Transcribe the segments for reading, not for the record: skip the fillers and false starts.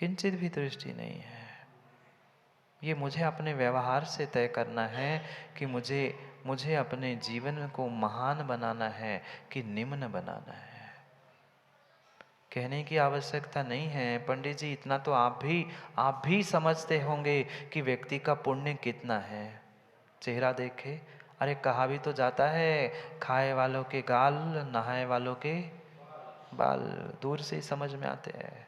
किंचित भी दृष्टि नहीं है। ये मुझे अपने व्यवहार से तय करना है कि मुझे अपने जीवन को महान बनाना है कि निम्न बनाना है। कहने की आवश्यकता नहीं है पंडित जी, इतना तो आप भी समझते होंगे कि व्यक्ति का पुण्य कितना है। चेहरा देखे, अरे कहा भी तो जाता है, खाए वालों के गाल, नहाए वालों के बाल। दूर से ही समझ में आते हैं,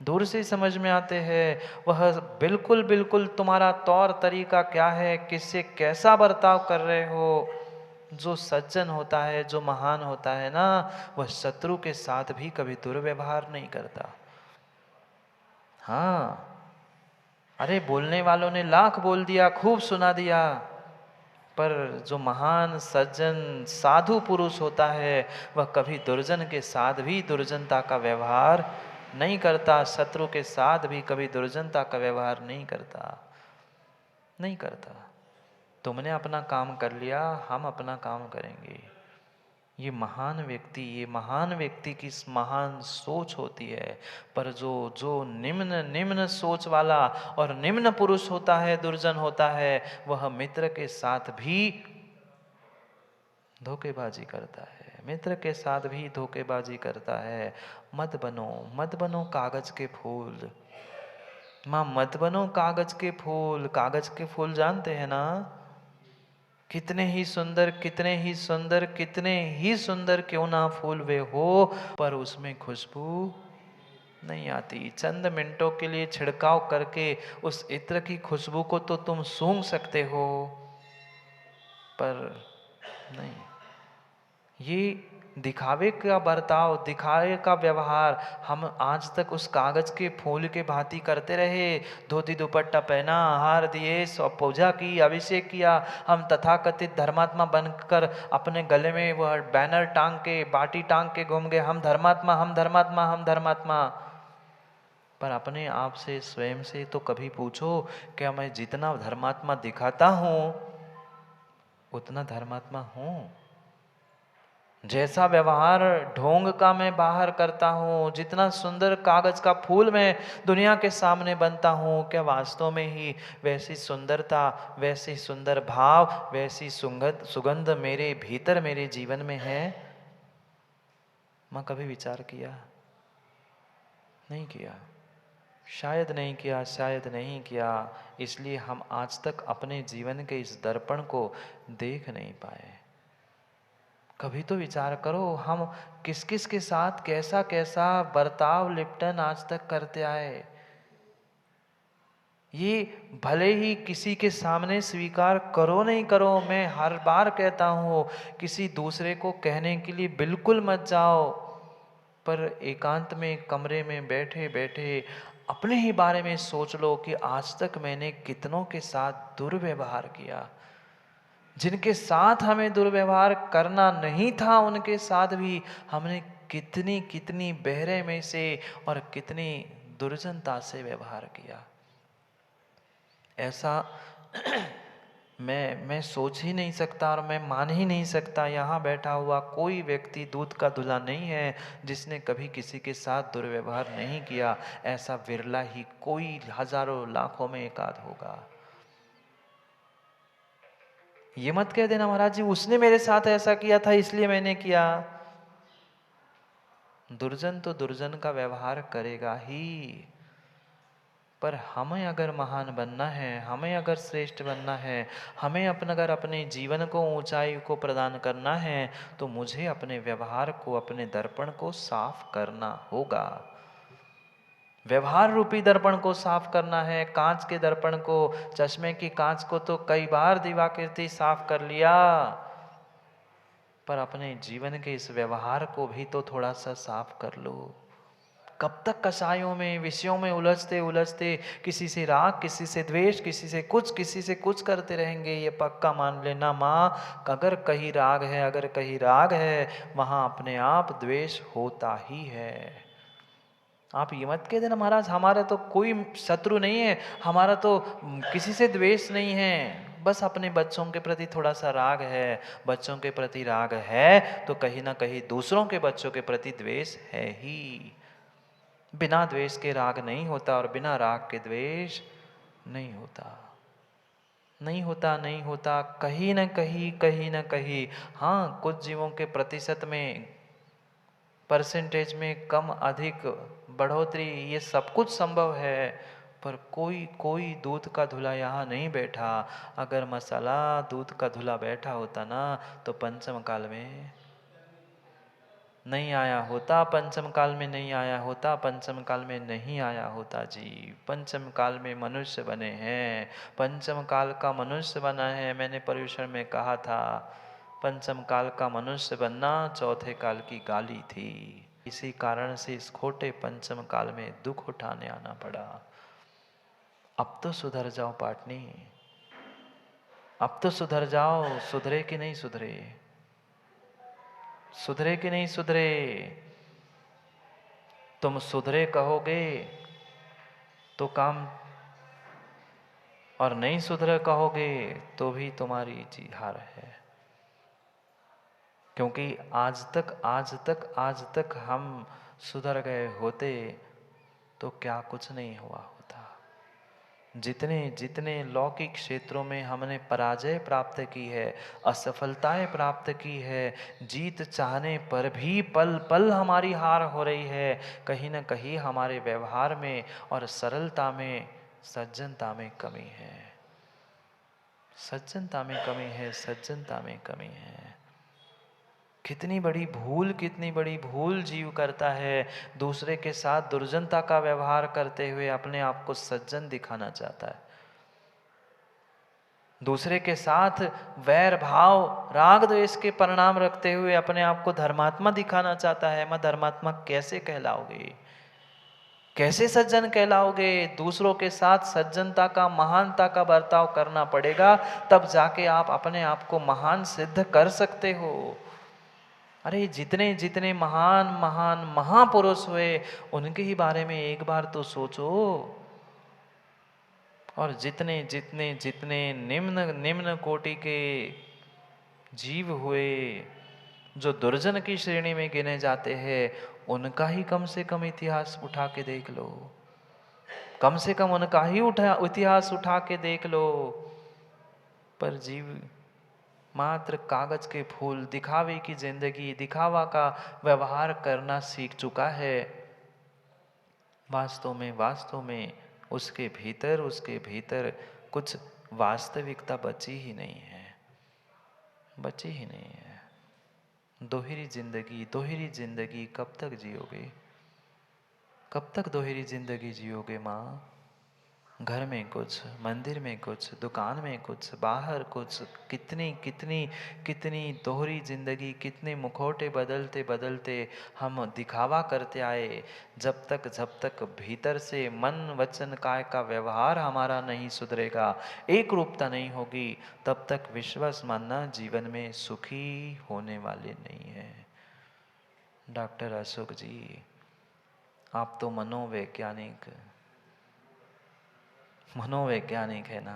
दूर से ही समझ में आते हैं। वह बिल्कुल बिल्कुल तुम्हारा तौर तरीका क्या है, किससे कैसा बर्ताव कर रहे हो। जो सज्जन होता है, जो महान होता है ना, वह शत्रु के साथ भी कभी दुर्व्यवहार नहीं करता। हाँ, अरे बोलने वालों ने लाख बोल दिया, खूब सुना दिया, पर जो महान सज्जन साधु पुरुष होता है वह कभी दुर्जन के साथ भी दुर्जनता का व्यवहार नहीं करता। शत्रु के साथ भी कभी दुर्जनता का व्यवहार नहीं करता, नहीं करता। तुमने अपना काम कर लिया, हम अपना काम करेंगे। ये महान व्यक्ति की महान सोच होती है। पर जो जो निम्न निम्न सोच वाला और निम्न पुरुष होता है, दुर्जन होता है, वह मित्र के साथ भी धोखेबाजी करता है, मित्र के साथ भी धोखेबाजी करता है। मत बनो कागज के फूल। माँ मत बनो कागज के फूल। कागज के फूल जानते हैं ना, कितने ही सुंदर, कितने ही सुंदर, कितने ही सुंदर क्यों ना फूल वे हो, पर उसमें खुशबू नहीं आती। चंद मिनटों के लिए छिड़काव करके उस इत्र की खुशबू को तो तुम सूंघ सकते हो, पर नहीं। ये दिखावे का बर्ताव, दिखावे का व्यवहार हम आज तक उस कागज के फूल के भांति करते रहे। धोती दुपट्टा पहना, हार दिए, पूजा की, अभिषेक किया। हम तथाकथित धर्मात्मा बनकर अपने गले में वह बैनर टांग के, बाटी टांग के घूम गए, हम धर्मात्मा, हम धर्मात्मा, हम धर्मात्मा। पर अपने आप से, स्वयं से तो कभी पूछो, क्या मैं जितना धर्मात्मा दिखाता हूँ उतना धर्मात्मा हूँ? जैसा व्यवहार ढोंग का मैं बाहर करता हूँ, जितना सुंदर कागज का फूल मैं दुनिया के सामने बनता हूँ, क्या वास्तव में ही वैसी सुंदरता, वैसी सुंदर भाव, वैसी सुगंध मेरे भीतर, मेरे जीवन में है? मैं कभी विचार किया? नहीं किया, शायद नहीं किया, शायद नहीं किया। इसलिए हम आज तक अपने जीवन के इस दर्पण को देख नहीं पाए। कभी तो विचार करो, हम किस किस के साथ कैसा कैसा बर्ताव लिप्टन आज तक करते आए। ये भले ही किसी के सामने स्वीकार करो नहीं करो, मैं हर बार कहता हूँ, किसी दूसरे को कहने के लिए बिल्कुल मत जाओ, पर एकांत में कमरे में बैठे बैठे अपने ही बारे में सोच लो कि आज तक मैंने कितनों के साथ दुर्व्यवहार किया। जिनके साथ हमें दुर्व्यवहार करना नहीं था, उनके साथ भी हमने कितनी कितनी बहरे में से और कितनी दुर्जनता से व्यवहार किया। ऐसा मैं सोच ही नहीं सकता और मैं मान ही नहीं सकता, यहाँ बैठा हुआ कोई व्यक्ति दूध का धुला नहीं है जिसने कभी किसी के साथ दुर्व्यवहार नहीं किया। ऐसा विरला ही, कोई हजारों लाखों में एकाध होगा। ये मत कह देना महाराज जी उसने मेरे साथ ऐसा किया था इसलिए मैंने किया। दुर्जन तो दुर्जन का व्यवहार करेगा ही, पर हमें अगर महान बनना है, हमें अगर श्रेष्ठ बनना है, हमें अगर अपने जीवन को ऊंचाई को प्रदान करना है, तो मुझे अपने व्यवहार को, अपने दर्पण को साफ करना होगा। व्यवहार रूपी दर्पण को साफ करना है। कांच के दर्पण को, चश्मे की कांच को तो कई बार दिवाकृति साफ कर लिया, पर अपने जीवन के इस व्यवहार को भी तो थोड़ा सा साफ कर लो। कब तक कषायों में, विषयों में उलझते उलझते किसी से राग, किसी से द्वेष, किसी से कुछ करते रहेंगे? ये पक्का मान लेना माँ, अगर कहीं राग है, अगर कहीं राग है, वहां अपने आप द्वेष होता ही है। आप ये मत कह देना महाराज हमारा तो कोई शत्रु नहीं है, हमारा तो किसी से द्वेष नहीं है, बस अपने बच्चों के प्रति थोड़ा सा राग है। बच्चों के प्रति राग है तो कहीं ना कहीं दूसरों के बच्चों के प्रति द्वेष है ही। बिना द्वेष के राग नहीं होता और बिना राग के द्वेष नहीं होता। नहीं होता, नहीं होता, कहीं न कहीं, कहीं न कहीं। हाँ, कुछ जीवों के प्रतिशत में, परसेंटेज में कम अधिक बढ़ोतरी, ये सब कुछ संभव है, पर कोई कोई दूध का धुला यहाँ नहीं बैठा। अगर मसाला दूध का धुला बैठा होता ना, तो पंचम काल में नहीं आया होता, पंचम काल में नहीं आया होता, पंचम काल में नहीं आया होता जी। पंचम काल में मनुष्य बने हैं, पंचम काल का मनुष्य बना है। मैंने पर्युषण में कहा था, पंचम काल का मनुष्य बनना चौथे काल की गाली थी। इसी कारण से इस खोटे पंचम काल में दुख उठाने आना पड़ा। अब तो सुधर जाओ पाटनी, अब तो सुधर जाओ। सुधरे कि नहीं सुधरे? सुधरे कि नहीं सुधरे? तुम सुधरे कहोगे तो काम, और नहीं सुधरे कहोगे तो भी तुम्हारी जी हार है। क्योंकि आज तक हम सुधर गए होते तो क्या कुछ नहीं हुआ होता। जितने जितने लौकिक क्षेत्रों में हमने पराजय प्राप्त की है, असफलताएं प्राप्त की है, जीत चाहने पर भी पल पल हमारी हार हो रही है, कहीं न कहीं हमारे व्यवहार में और सरलता में, सज्जनता में कमी है। सज्जनता में कमी है, सज्जनता में कमी है। कितनी बड़ी भूल, कितनी बड़ी भूल जीव करता है। दूसरे के साथ दुर्जनता का व्यवहार करते हुए अपने आप को सज्जन दिखाना चाहता है। दूसरे के साथ वैर भाव, राग द्वेष के परिणाम रखते हुए अपने आप को धर्मात्मा दिखाना चाहता है। मैं धर्मात्मा कैसे कहलाओगे? कैसे सज्जन कहलाओगे? दूसरों के साथ सज्जनता का, महानता का बर्ताव करना पड़ेगा, तब जाके आप अपने आप को महान सिद्ध कर सकते हो। अरे जितने जितने महान महान महापुरुष हुए, उनके ही बारे में एक बार तो सोचो। और जितने जितने जितने निम्न निम्न कोटि के जीव हुए, जो दुर्जन की श्रेणी में गिने जाते हैं, उनका ही कम से कम इतिहास उठा के देख लो। कम से कम उनका ही इतिहास उठा के देख लो। पर जीव मात्र कागज के फूल, दिखावे की जिंदगी, दिखावा का व्यवहार करना सीख चुका है। वास्तव में उसके भीतर कुछ वास्तविकता बची ही नहीं है, बची ही नहीं है। दोहरी जिंदगी कब तक जियोगे? कब तक दोहरी जिंदगी जियोगे माँ? घर में कुछ, मंदिर में कुछ, दुकान में कुछ, बाहर कुछ, कितनी कितनी कितनी दोहरी जिंदगी, कितने मुखौटे बदलते बदलते हम दिखावा करते आए। जब तक भीतर से मन वचन काय का व्यवहार हमारा नहीं सुधरेगा, एक रूपता नहीं होगी, तब तक विश्वास मानना जीवन में सुखी होने वाले नहीं है। डॉक्टर अशोक जी, आप तो मनोवैज्ञानिक है ना।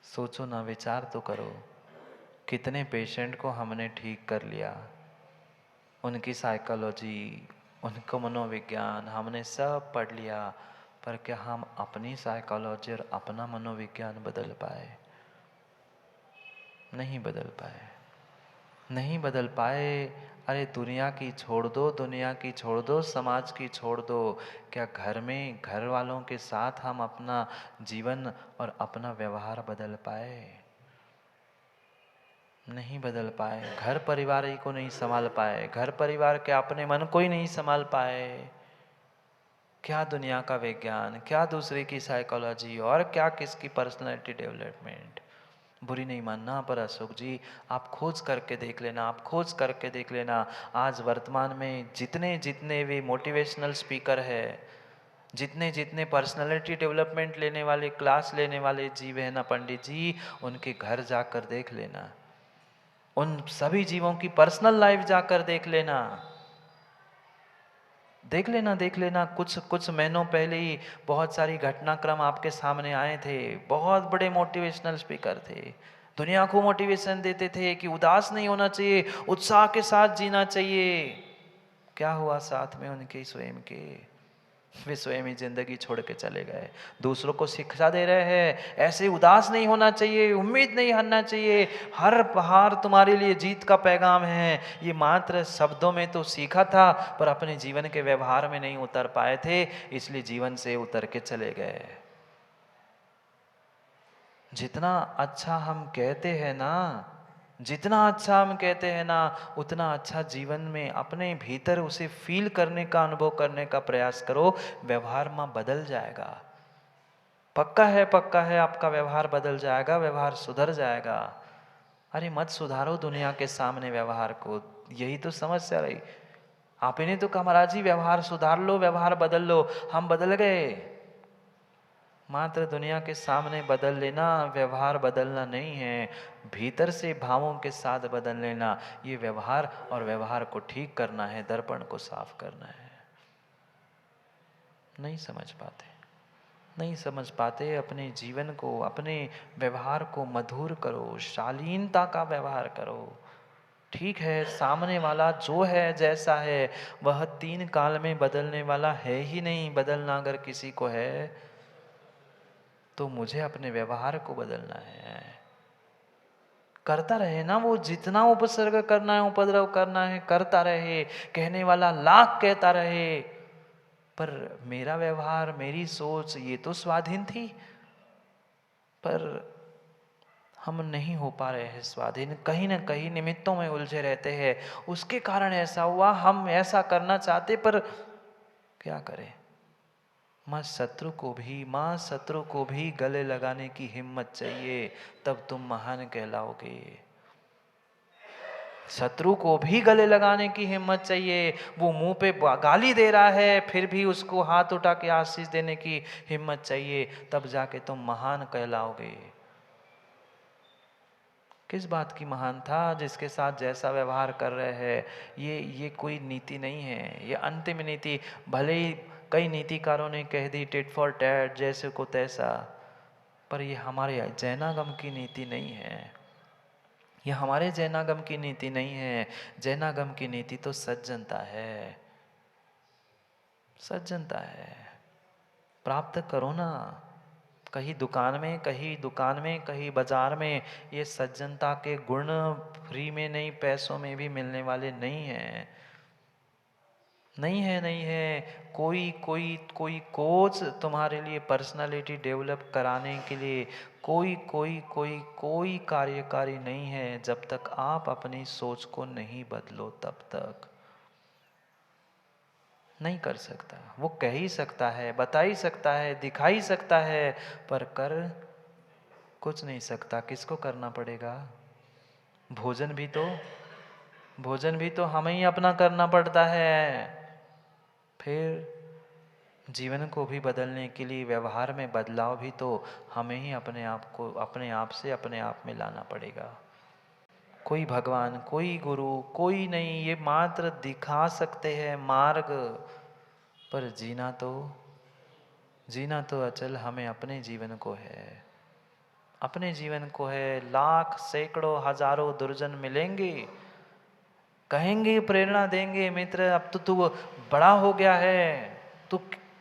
सोचो ना, विचार तो करो, कितने पेशेंट को हमने ठीक कर लिया, उनकी साइकोलॉजी, उनका मनोविज्ञान हमने सब पढ़ लिया, पर क्या हम अपनी साइकोलॉजी और अपना मनोविज्ञान बदल पाए? नहीं बदल पाए, नहीं बदल पाए। अरे दुनिया की छोड़ दो, दुनिया की छोड़ दो, समाज की छोड़ दो, क्या घर में घर वालों के साथ हम अपना जीवन और अपना व्यवहार बदल पाए? नहीं बदल पाए। घर परिवार ही को नहीं संभाल पाए, घर परिवार के अपने मन को ही नहीं संभाल पाए। क्या दुनिया का विज्ञान, क्या दूसरे की साइकोलॉजी, और क्या किसकी पर्सनैलिटी डेवलपमेंट। बुरी नहीं मानना, पर अशोक जी आप खोज करके देख लेना, आप खोज करके देख लेना। आज वर्तमान में जितने जितने भी मोटिवेशनल स्पीकर है, जितने जितने पर्सनैलिटी डेवलपमेंट लेने वाले, क्लास लेने वाले जीव है ना पंडित जी, उनके घर जाकर देख लेना, उन सभी जीवों की पर्सनल लाइफ जाकर देख लेना। देख लेना, देख लेना। कुछ कुछ महीनों पहले ही बहुत सारी घटनाक्रम आपके सामने आए थे। बहुत बड़े मोटिवेशनल स्पीकर थे, दुनिया को मोटिवेशन देते थे कि उदास नहीं होना चाहिए, उत्साह के साथ जीना चाहिए। क्या हुआ साथ में उनके स्वयं के? वे स्वयं ही जिंदगी छोड़ के चले गए। दूसरों को शिक्षा दे रहे हैं, ऐसे उदास नहीं होना चाहिए, उम्मीद नहीं हारना चाहिए, हर हार तुम्हारे लिए जीत का पैगाम है। ये मात्र शब्दों में तो सीखा था, पर अपने जीवन के व्यवहार में नहीं उतर पाए थे, इसलिए जीवन से उतर के चले गए। जितना अच्छा हम कहते हैं ना, जितना अच्छा हम कहते हैं ना, उतना अच्छा जीवन में अपने भीतर उसे फील करने का, अनुभव करने का प्रयास करो। व्यवहार में बदल जाएगा, पक्का है आपका व्यवहार बदल जाएगा, व्यवहार सुधर जाएगा। अरे मत सुधारो दुनिया के सामने व्यवहार को, यही तो समस्या रही। आपने तो कहा महाराज जी व्यवहार सुधार लो, व्यवहार बदल लो, हम बदल गए। मात्र दुनिया के सामने बदल लेना व्यवहार बदलना नहीं है, भीतर से भावों के साथ बदल लेना ये व्यवहार, और व्यवहार को ठीक करना है, दर्पण को साफ करना है। नहीं समझ पाते, नहीं समझ पाते। अपने जीवन को, अपने व्यवहार को मधुर करो, शालीनता का व्यवहार करो। ठीक है, सामने वाला जो है जैसा है वह 3 काल में बदलने वाला है ही नहीं। बदलना अगर किसी को है तो मुझे अपने व्यवहार को बदलना है। करता रहे ना, वो जितना उपसर्ग करना है, उपद्रव करना है, करता रहे, कहने वाला लाख कहता रहे, पर मेरा व्यवहार, मेरी सोच ये तो स्वाधीन थी। पर हम नहीं हो पा रहे हैं स्वाधीन, कहीं ना कहीं निमित्तों में उलझे रहते हैं, उसके कारण ऐसा हुआ। हम ऐसा करना चाहते पर क्या करें। माँ शत्रु को भी गले लगाने की हिम्मत चाहिए, तब तुम महान कहलाओगे। शत्रु को भी गले लगाने की हिम्मत चाहिए। वो मुंह पे गाली दे रहा है, फिर भी उसको हाथ उठा के आशीष देने की हिम्मत चाहिए, तब जाके तुम महान कहलाओगे। किस बात की महान था? जिसके साथ जैसा व्यवहार कर रहे हैं, ये कोई नीति नहीं है, ये अंतिम नीति। भले ही कई नीतिकारों ने कह दी टिट फॉर टैट, जैसे को तैसा, पर ये हमारे जैनागम की नीति नहीं है। ये हमारे जैनागम की नीति नहीं है। जैनागम की नीति तो सज्जनता है, सज्जनता है। प्राप्त करो ना, कहीं दुकान में, कहीं बाजार में, ये सज्जनता के गुण फ्री में नहीं, पैसों में भी मिलने वाले नहीं हैं। नहीं है। कोई कोच तुम्हारे लिए पर्सनालिटी डेवलप कराने के लिए कोई कार्यकारी नहीं है, जब तक आप अपनी सोच को नहीं बदलो तब तक नहीं कर सकता। वो कह ही सकता है, बता ही सकता है, दिखा ही सकता है, पर कर कुछ नहीं सकता। किसको करना पड़ेगा? भोजन भी तो हमें ही अपना करना पड़ता है। फिर जीवन को भी बदलने के लिए व्यवहार में बदलाव भी तो हमें ही अपने आप में लाना पड़ेगा। कोई भगवान, कोई गुरु, कोई नहीं, ये मात्र दिखा सकते हैं मार्ग, पर जीना तो अचल हमें अपने जीवन को है। अपने जीवन को है। लाख सैकड़ों हजारों दुर्जन मिलेंगे, कहेंगे, प्रेरणा देंगे, मित्र अब तो तू बड़ा हो गया है, तू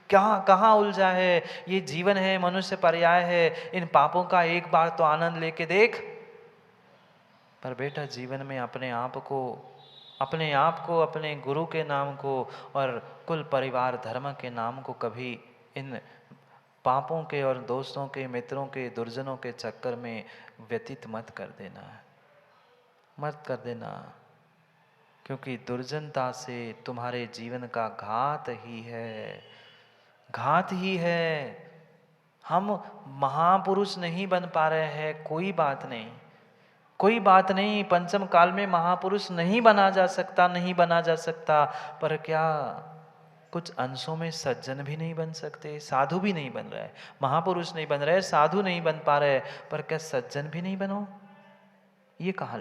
क्या कहाँ उलझा है, ये जीवन है, मनुष्य पर्याय है, इन पापों का एक बार तो आनंद लेके देख। पर बेटा जीवन में अपने आप को, अपने गुरु के नाम को और कुल परिवार धर्म के नाम को कभी इन पापों के और दोस्तों के, मित्रों के, दुर्जनों के चक्कर में व्यतीत मत कर देना, क्योंकि दुर्जनता से तुम्हारे जीवन का घात ही है। हम महापुरुष नहीं बन पा रहे हैं, कोई बात नहीं। पंचम काल में महापुरुष नहीं बना जा सकता, पर क्या कुछ अंशों में सज्जन भी नहीं बन सकते? साधु भी नहीं बन रहे, महापुरुष नहीं बन रहे, साधु नहीं बन पा रहे, पर क्या सज्जन भी नहीं बनो? ये कहाँ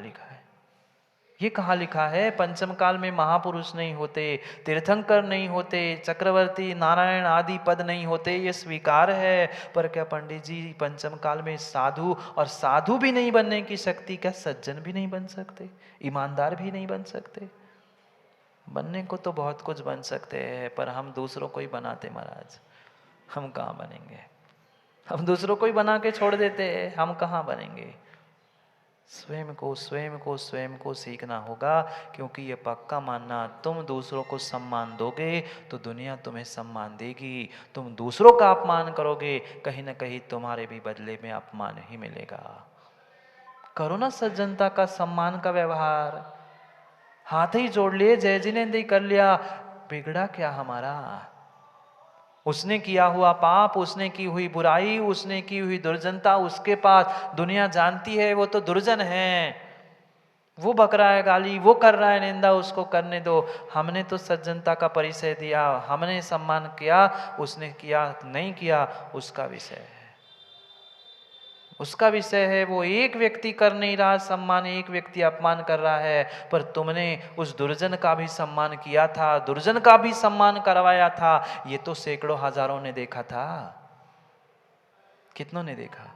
लिखा है? पंचम काल में महापुरुष नहीं होते, तीर्थंकर नहीं होते, चक्रवर्ती, नारायण आदि पद नहीं होते, ये स्वीकार है। पर क्या पंडित जी पंचम काल में साधु, और साधु भी नहीं बनने की शक्ति, क्या सज्जन भी नहीं बन सकते, ईमानदार भी नहीं बन सकते? बनने को तो बहुत कुछ बन सकते हैं, पर हम दूसरों को ही बनाते महाराज, हम कहाँ बनेंगे। हम दूसरों को ही बना के छोड़ देते हैं, हम कहाँ बनेंगे। स्वयं को स्वयं को स्वयं को सीखना होगा, क्योंकि ये पक्का मानना, तुम दूसरों को सम्मान दोगे तो दुनिया तुम्हें सम्मान देगी, तुम दूसरों का अपमान करोगे कहीं ना कहीं तुम्हारे भी बदले में अपमान ही मिलेगा। करो ना सज्जनता का, सम्मान का व्यवहार। हाथ ही जोड़ लिए, जय जिनेंद्र कर लिया, बिगड़ा क्या हमारा। उसने किया हुआ पाप, उसने की हुई बुराई, उसने की हुई दुर्जनता उसके पास दुनिया जानती है, वो तो दुर्जन है, वो बक रहा है गाली, वो कर रहा है निंदा, उसको करने दो। हमने तो सज्जनता का परिचय दिया, हमने सम्मान किया, उसने किया नहीं किया उसका विषय है, उसका विषय है। वो एक व्यक्ति कर नहीं रहा सम्मान, एक व्यक्ति अपमान कर रहा है, पर तुमने उस दुर्जन का भी सम्मान किया था, दुर्जन का भी सम्मान करवाया था। ये तो सैकड़ों हजारों ने देखा था। कितनों ने देखा,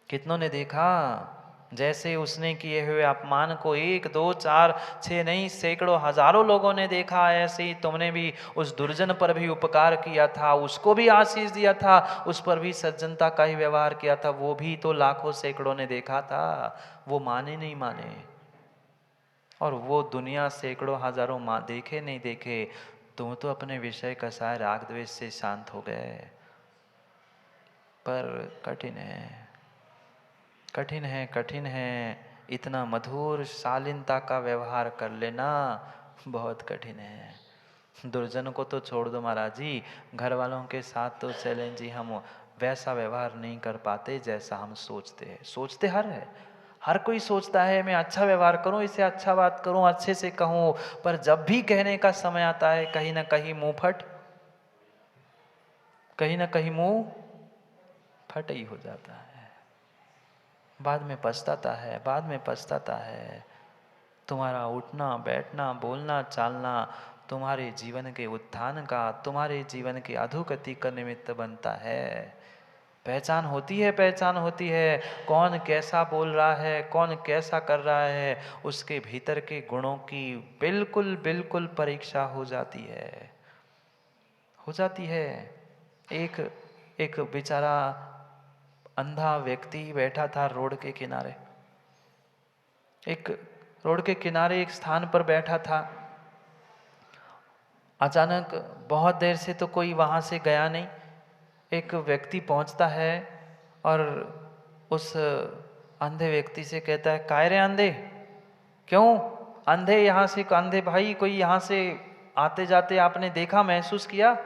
कितनों ने देखा। जैसे उसने किए हुए अपमान को एक दो चार छह नहीं, सैकड़ों हजारों लोगों ने देखा। ऐसे ही तुमने भी उस दुर्जन पर भी उपकार किया था, उसको भी आशीष दिया था, उस पर भी सज्जनता का ही व्यवहार किया था। वो भी तो लाखों सैकड़ों ने देखा था, वो माने नहीं माने। और वो दुनिया सैकड़ों हजारों देखे नहीं देखे, तुम तो अपने विषय कसाय राग द्वेष से शांत हो गए। पर कठिन है, कठिन है, कठिन है। इतना मधुर शालीनता का व्यवहार कर लेना बहुत कठिन है। दुर्जन को तो छोड़ दो महाराज जी, घर वालों के साथ तो चलें जी, हम वैसा व्यवहार नहीं कर पाते जैसा हम सोचते हैं। सोचते हर कोई सोचता है मैं अच्छा व्यवहार करूं, इसे अच्छा बात करूं, अच्छे से कहूं, पर जब भी कहने का समय आता है कहीं ना कहीं मुंह फट, कहीं ना कहीं मुंह फट ही हो जाता है। बाद में पछताता है, बाद में पछताता है। तुम्हारा उठना बैठना बोलना चालना तुम्हारे जीवन के उत्थान का, तुम्हारे जीवन के अधोगति का निमित्त बनता है। पहचान होती है, पहचान होती है। कौन कैसा बोल रहा है, कौन कैसा कर रहा है, उसके भीतर के गुणों की बिल्कुल बिल्कुल परीक्षा हो जाती है, हो जाती है। एक एक बेचारा अंधा व्यक्ति बैठा था रोड के किनारे, एक रोड के किनारे एक स्थान पर बैठा था। अचानक बहुत देर से तो कोई वहाँ से गया नहीं, एक व्यक्ति पहुँचता है और उस अंधे व्यक्ति से कहता है, काय रे अंधे, क्यों अंधे यहाँ से, अंधे भाई कोई यहाँ से आते जाते आपने देखा, महसूस किया?